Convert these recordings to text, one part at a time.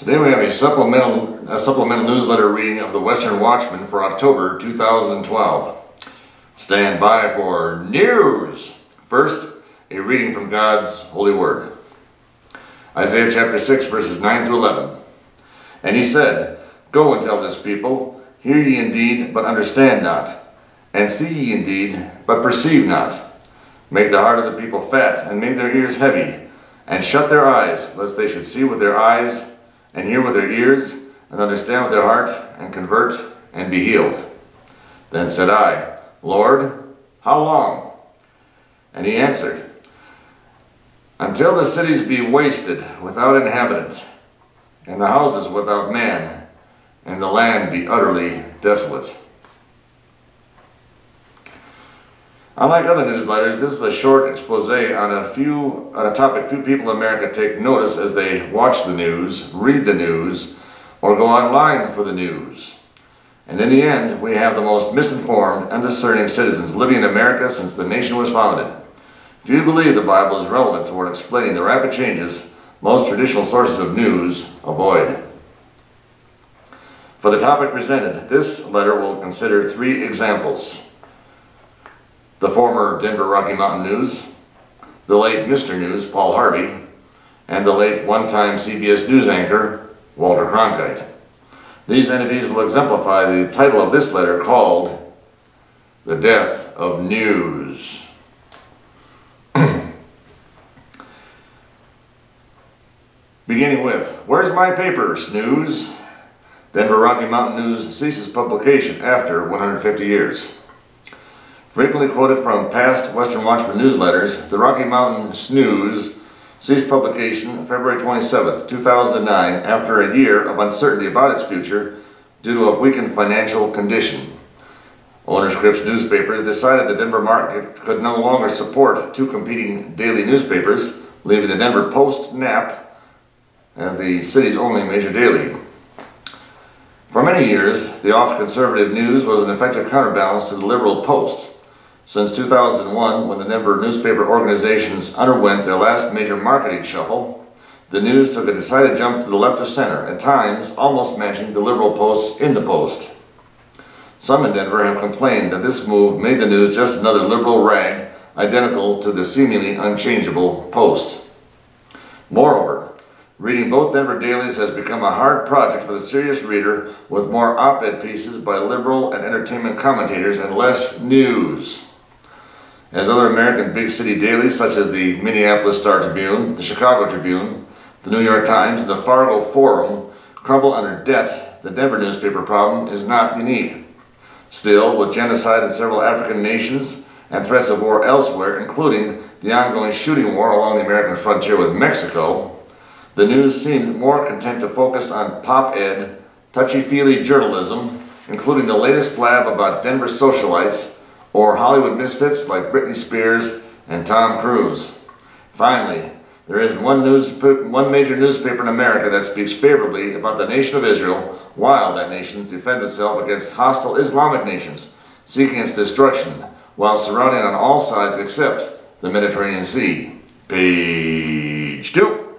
Today we have a supplemental newsletter reading of the Western Watchman for October 2012. Stand by for news. First, a reading from God's holy word. Isaiah chapter 6 verses 9 through 11. And he said, Go and tell this people, hear ye indeed, but understand not, and see ye indeed, but perceive not. Make the heart of the people fat, and make their ears heavy, and shut their eyes, lest they should see with their eyes, and hear with their ears, and understand with their heart, and convert, and be healed. Then said I, Lord, how long? And he answered, Until the cities be wasted without inhabitant, and the houses without man, and the land be utterly desolate. Unlike other newsletters, this is a short expose on a topic few people in America take notice as they watch the news, read the news, or go online for the news. And in the end, we have the most misinformed, undiscerning citizens living in America since the nation was founded. Few believe the Bible is relevant toward explaining the rapid changes most traditional sources of news avoid. For the topic presented, this letter will consider 3 examples. The former Denver Rocky Mountain News, the late Mr. News, Paul Harvey, and the late one-time CBS News anchor, Walter Cronkite. These entities will exemplify the title of this letter called The Death of News. Beginning with, Where's my paper, Snooze? Denver Rocky Mountain News ceases publication after 150 years. Frequently quoted from past Western Watchman newsletters, the Rocky Mountain Snooze ceased publication February 27, 2009, after a year of uncertainty about its future due to a weakened financial condition. Owner Scripps Newspapers decided the Denver market could no longer support 2 competing daily newspapers, leaving the Denver Post-Nap as the city's only major daily. For many years, the oft-conservative News was an effective counterbalance to the liberal Post. Since 2001, when the Denver newspaper organizations underwent their last major marketing shuffle, the News took a decided jump to the left of center, at times almost matching the liberal posts in the Post. Some in Denver have complained that this move made the News just another liberal rag, identical to the seemingly unchangeable Post. Moreover, reading both Denver dailies has become a hard project for the serious reader, with more op-ed pieces by liberal and entertainment commentators and less news. As other American big city dailies such as the Minneapolis Star-Tribune, the Chicago Tribune, the New York Times, and the Fargo Forum crumble under debt, the Denver newspaper problem is not unique. Still, with genocide in several African nations and threats of war elsewhere, including the ongoing shooting war along the American frontier with Mexico, the News seemed more content to focus on pop-ed, touchy-feely journalism, including the latest blab about Denver socialites or Hollywood misfits like Britney Spears and Tom Cruise. Finally, there is one major newspaper in America that speaks favorably about the nation of Israel while that nation defends itself against hostile Islamic nations seeking its destruction while surrounded on all sides except the Mediterranean Sea. Page 2.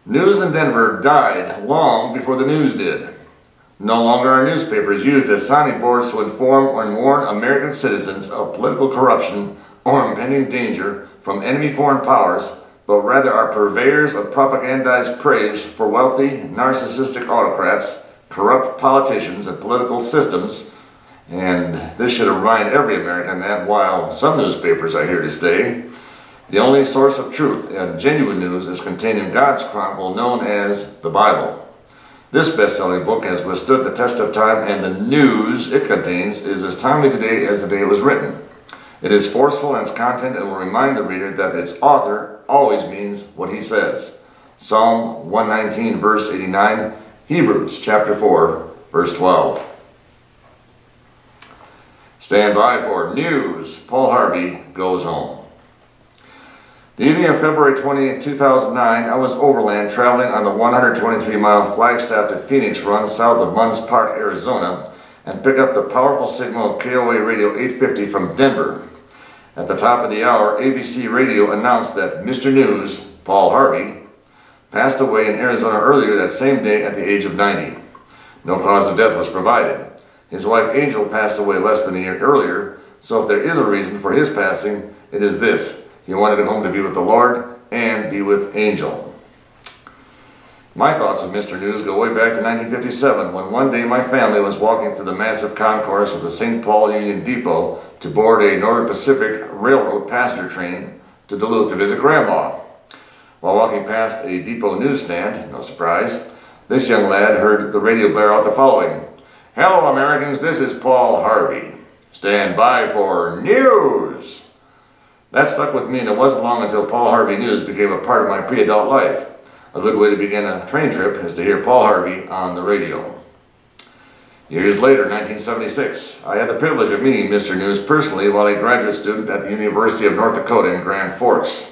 News in Denver died long before the News did. No longer are newspapers used as sounding boards to inform or warn American citizens of political corruption or impending danger from enemy foreign powers, but rather are purveyors of propagandized praise for wealthy, narcissistic autocrats, corrupt politicians, and political systems. And this should remind every American that while some newspapers are here to stay, the only source of truth and genuine news is contained in God's chronicle known as the Bible. This best-selling book has withstood the test of time, and the news it contains is as timely today as the day it was written. It is forceful in its content and will remind the reader that its author always means what he says. Psalm 119, verse 89, Hebrews chapter 4, verse 12. Stand by for news. Paul Harvey goes home. The evening of February 20, 2009, I was overland traveling on the 123-mile Flagstaff to Phoenix run south of Munns Park, Arizona, and pick up the powerful signal of KOA Radio 850 from Denver. At the top of the hour, ABC Radio announced that Mr. News, Paul Harvey, passed away in Arizona earlier that same day at the age of 90. No cause of death was provided. His wife Angel passed away less than a year earlier, so if there is a reason for his passing, it is this: he wanted to go home to be with the Lord and be with Angel. My thoughts of Mr. News go way back to 1957, when one day my family was walking through the massive concourse of the St. Paul Union Depot to board a Northern Pacific Railroad passenger train to Duluth to visit Grandma. While walking past a depot newsstand, no surprise, this young lad heard the radio blare out the following: "Hello Americans, this is Paul Harvey. Stand by for news." That stuck with me, and it wasn't long until Paul Harvey News became a part of my pre-adult life. A good way to begin a train trip is to hear Paul Harvey on the radio. Years later, 1976, I had the privilege of meeting Mr. News personally while a graduate student at the University of North Dakota in Grand Forks.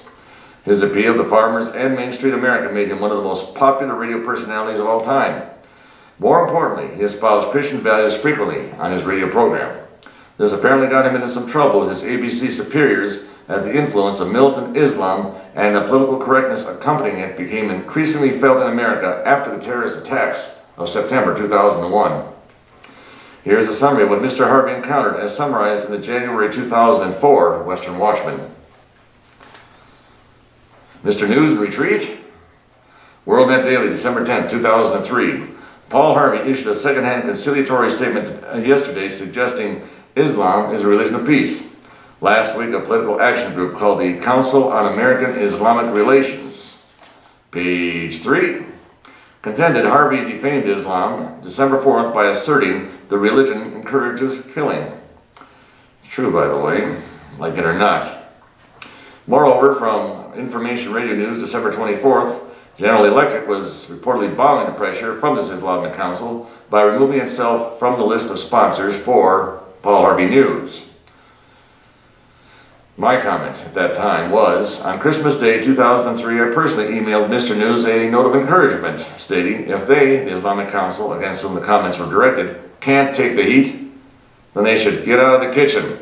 His appeal to farmers and Main Street America made him one of the most popular radio personalities of all time. More importantly, he espoused Christian values frequently on his radio program. This apparently got him into some trouble with his ABC superiors, as the influence of militant Islam and the political correctness accompanying it became increasingly felt in America after the terrorist attacks of September 2001. Here's a summary of what Mr. Harvey encountered as summarized in the January 2004 Western Watchman. Mr. News in retreat? WorldNet Daily, December 10, 2003. Paul Harvey issued a second-hand conciliatory statement yesterday suggesting Islam is a religion of peace. Last week, a political action group called the Council on American Islamic Relations, page 3, contended Harvey defamed Islam December 4th by asserting the religion encourages killing. It's true, by the way, like it or not. Moreover, from Information Radio News, December 24th, General Electric was reportedly bowing to pressure from this Islamic Council by removing itself from the list of sponsors for Paul Harvey News. My comment at that time was, on Christmas Day 2003, I personally emailed Mr. News a note of encouragement, stating if they, the Islamic Council, against whom the comments were directed, can't take the heat, then they should get out of the kitchen.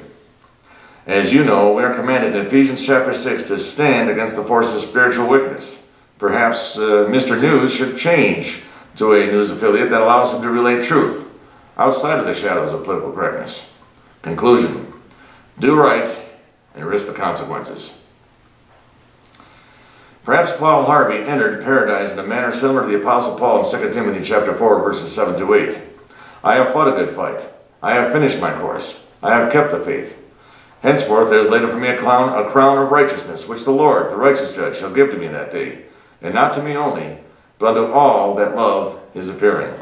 As you know, we are commanded in Ephesians chapter 6 to stand against the forces of spiritual wickedness. Perhaps Mr. News should change to a news affiliate that allows him to relay truth, outside of the shadows of political correctness. Conclusion: do right and risk the consequences. Perhaps Paul Harvey entered paradise in a manner similar to the Apostle Paul in 2 Timothy chapter 4, verses 7 through 8. I have fought a good fight. I have finished my course. I have kept the faith. Henceforth there is laid up for me a crown of righteousness, which the Lord, the righteous judge, shall give to me in that day, and not to me only, but unto all that love his appearing.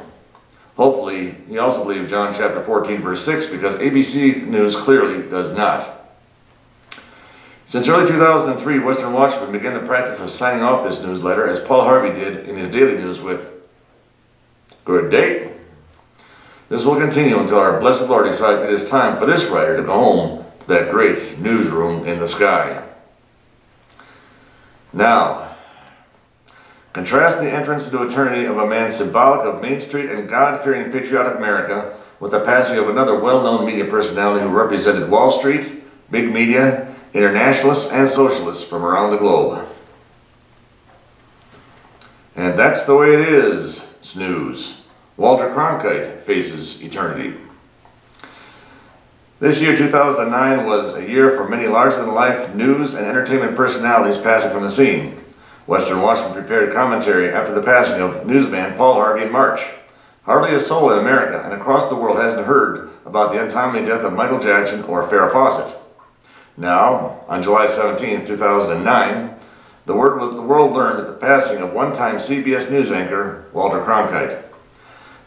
Hopefully, he also believed John chapter 14, verse 6, because ABC News clearly does not. Since early 2003, Western Watchman began the practice of signing off this newsletter, as Paul Harvey did in his daily news, with "Good day." This will continue until our blessed Lord decides it is time for this writer to go home to that great newsroom in the sky. Now, contrast the entrance into eternity of a man symbolic of Main Street and God-fearing patriotic America with the passing of another well-known media personality who represented Wall Street, big media, internationalists, and socialists from around the globe. And that's the way it is, snooze. Walter Cronkite faces eternity. This year, 2009, was a year for many larger-than-life news and entertainment personalities passing from the scene. Western Watchman prepared commentary after the passing of newsman Paul Harvey in March. Hardly a soul in America and across the world hasn't heard about the untimely death of Michael Jackson or Farrah Fawcett. Now, on July 17, 2009, the world learned of the passing of one-time CBS News anchor Walter Cronkite.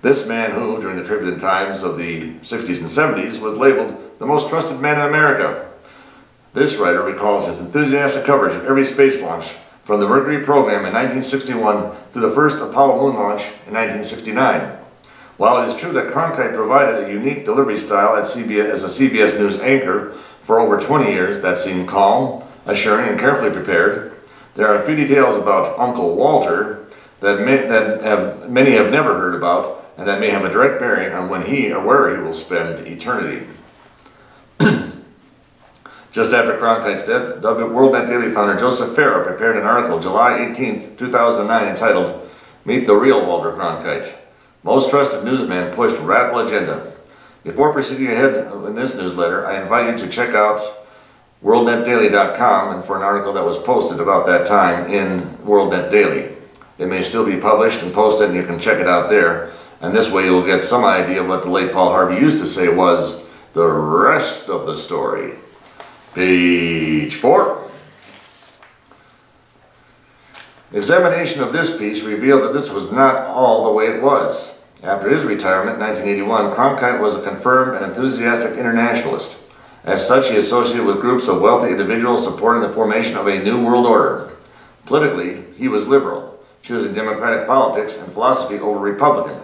This man who, during the turbulent times of the 60s and 70s, was labeled the most trusted man in America. This writer recalls his enthusiastic coverage of every space launch, from the Mercury program in 1961 to the first Apollo moon launch in 1969. While it is true that Cronkite provided a unique delivery style at CBS as a CBS News anchor for over 20 years that seemed calm, assuring, and carefully prepared, there are a few details about Uncle Walter that many have never heard about, and that may have a direct bearing on when he or where he will spend eternity. Just after Cronkite's death, WorldNet Daily founder Joseph Farah prepared an article July 18, 2009 entitled, "Meet the Real Walter Cronkite. Most Trusted Newsman Pushed Radical Agenda." Before proceeding ahead in this newsletter, I invite you to check out WorldNetDaily.com and for an article that was posted about that time in WorldNet Daily. It may still be published and posted, and you can check it out there. And this way you'll get some idea of what the late Paul Harvey used to say was the rest of the story. Page 4. Examination of this piece revealed that this was not all the way it was. After his retirement in 1981, Cronkite was a confirmed and enthusiastic internationalist. As such, he associated with groups of wealthy individuals supporting the formation of a new world order. Politically, he was liberal, choosing democratic politics and philosophy over Republican.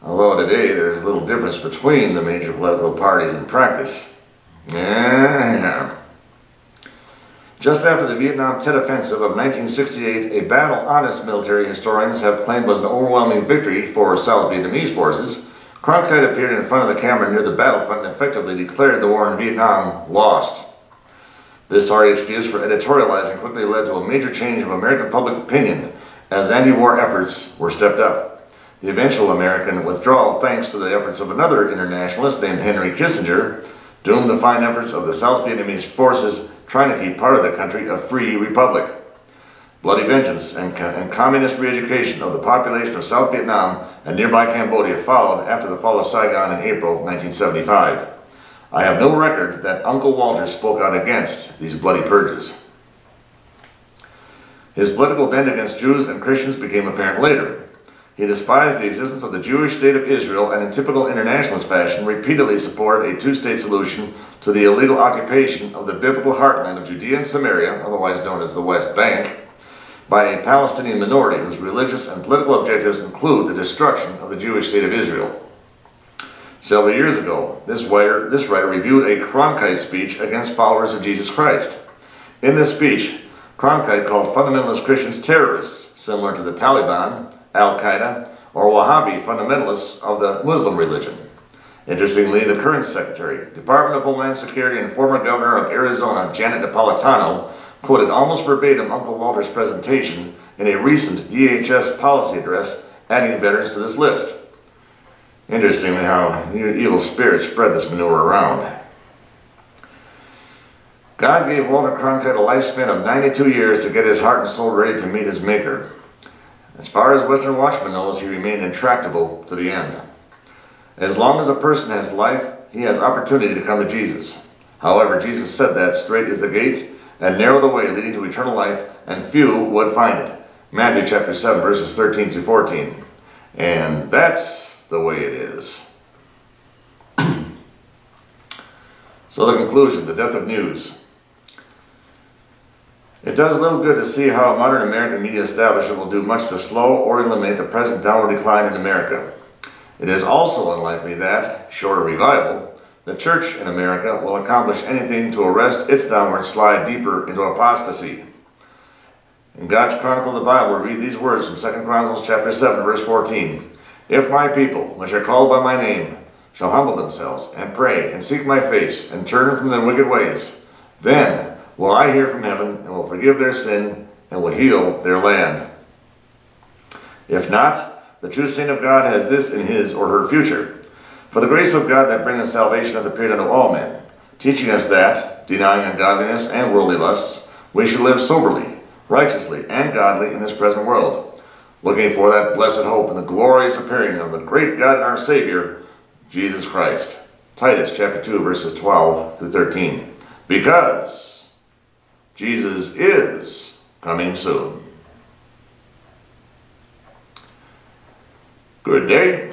Although today there is little difference between the major political parties in practice. Yeah. Just after the Vietnam Tet Offensive of 1968, a battle honest military historians have claimed was an overwhelming victory for South Vietnamese forces, Cronkite appeared in front of the camera near the battlefront and effectively declared the war in Vietnam lost. This sorry excuse for editorializing quickly led to a major change of American public opinion as anti-war efforts were stepped up. The eventual American withdrawal, thanks to the efforts of another internationalist named Henry Kissinger, doomed the fine efforts of the South Vietnamese forces trying to keep part of the country a free republic. Bloody vengeance and communist re-education of the population of South Vietnam and nearby Cambodia followed after the fall of Saigon in April 1975. I have no record that Uncle Walter spoke out against these bloody purges. His political bent against Jews and Christians became apparent later. He despised the existence of the Jewish state of Israel and in typical internationalist fashion repeatedly supported a two-state solution to the illegal occupation of the biblical heartland of Judea and Samaria, otherwise known as the West Bank, by a Palestinian minority whose religious and political objectives include the destruction of the Jewish state of Israel. Several years ago, this writer reviewed a Cronkite speech against followers of Jesus Christ. In this speech, Cronkite called fundamentalist Christians terrorists, similar to the Taliban, Al-Qaeda, or Wahhabi fundamentalists of the Muslim religion. Interestingly, the current Secretary, Department of Homeland Security and former Governor of Arizona, Janet Napolitano, quoted almost verbatim Uncle Walter's presentation in a recent DHS policy address, adding veterans to this list. Interestingly how evil spirits spread this manure around. God gave Walter Cronkite a lifespan of 92 years to get his heart and soul ready to meet his Maker. As far as Western Watchman knows, he remained intractable to the end. As long as a person has life, he has opportunity to come to Jesus. However, Jesus said that straight is the gate and narrow the way leading to eternal life, and few would find it. Matthew chapter 7, verses 13 to 14. And that's the way it is. So the conclusion, the death of news. It does little good to see how a modern American media establishment will do much to slow or eliminate the present downward decline in America. It is also unlikely that, short of revival, the church in America will accomplish anything to arrest its downward slide deeper into apostasy. In God's Chronicle of the Bible, we read these words from 2 Chronicles chapter 7, verse 14. "If my people, which are called by my name, shall humble themselves, and pray, and seek my face, and turn from their wicked ways, then will I hear from heaven, and will forgive their sin, and will heal their land." If not, the true saint of God has this in his or her future. "For the grace of God that bringeth salvation hath appeared unto all men, teaching us that, denying ungodliness and worldly lusts, we should live soberly, righteously, and godly in this present world, looking for that blessed hope and the glorious appearing of the great God and our Savior, Jesus Christ." Titus chapter 2, verses 12 through 13. Because Jesus is coming soon. Good day.